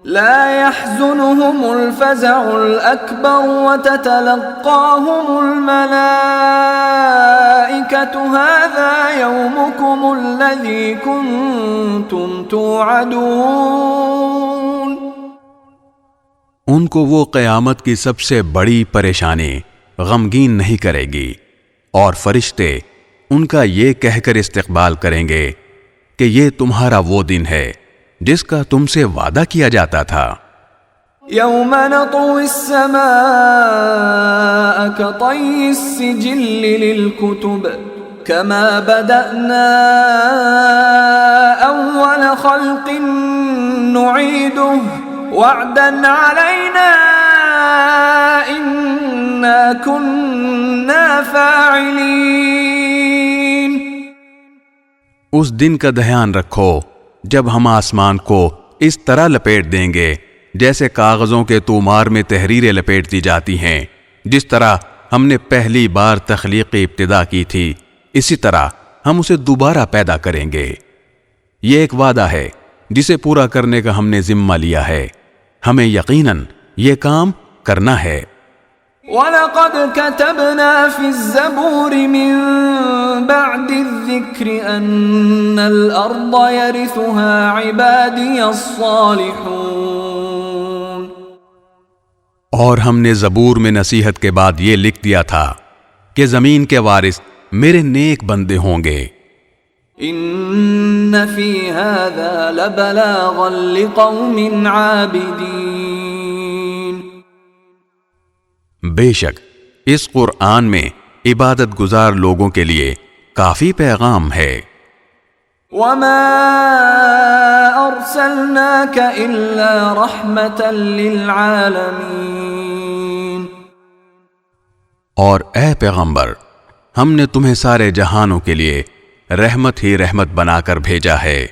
لا يحزنهم الفزع الأكبر وتتلقاهم الملائكة هذا يومكم الذي كنتم توعدون۔ ان کو وہ قیامت کی سب سے بڑی پریشانی غمگین نہیں کرے گی، اور فرشتے ان کا یہ کہہ کر استقبال کریں گے کہ یہ تمہارا وہ دن ہے جس کا تم سے وعدہ کیا جاتا تھا۔ يوم نطوي السماء كطي السجل للكتب كما بدأنا أول خلق نعيده وعدا علينا إنا كنا فاعلين۔ اس دن کا دھیان رکھو جب ہم آسمان کو اس طرح لپیٹ دیں گے جیسے کاغذوں کے تومار میں تحریریں لپیٹتی جاتی ہیں، جس طرح ہم نے پہلی بار تخلیق کی ابتدا کی تھی اسی طرح ہم اسے دوبارہ پیدا کریں گے۔ یہ ایک وعدہ ہے جسے پورا کرنے کا ہم نے ذمہ لیا ہے، ہمیں یقیناً یہ کام کرنا ہے۔ وَلَقَدْ كَتَبْنَا فِي الزَّبُورِ مِن بَعْدِ الذِّكْرِ أَنَّ الْأَرْضَ يَرِثُهَا عِبَادِيَ الصَّالِحُونَ۔ اور ہم نے زبور میں نصیحت کے بعد یہ لکھ دیا تھا کہ زمین کے وارث میرے نیک بندے ہوں گے۔ إِنَّ فِي هَذَا لَبَلَاغًا لِقَوْمٍ عَابِدِينَ۔ بے شک اس قرآن میں عبادت گزار لوگوں کے لیے کافی پیغام ہے۔ وَمَا أَرْسَلْنَاكَ إِلَّا رَحْمَةً لِلْعَالَمِينَ۔ اور اے پیغمبر ہم نے تمہیں سارے جہانوں کے لیے رحمت ہی رحمت بنا کر بھیجا ہے۔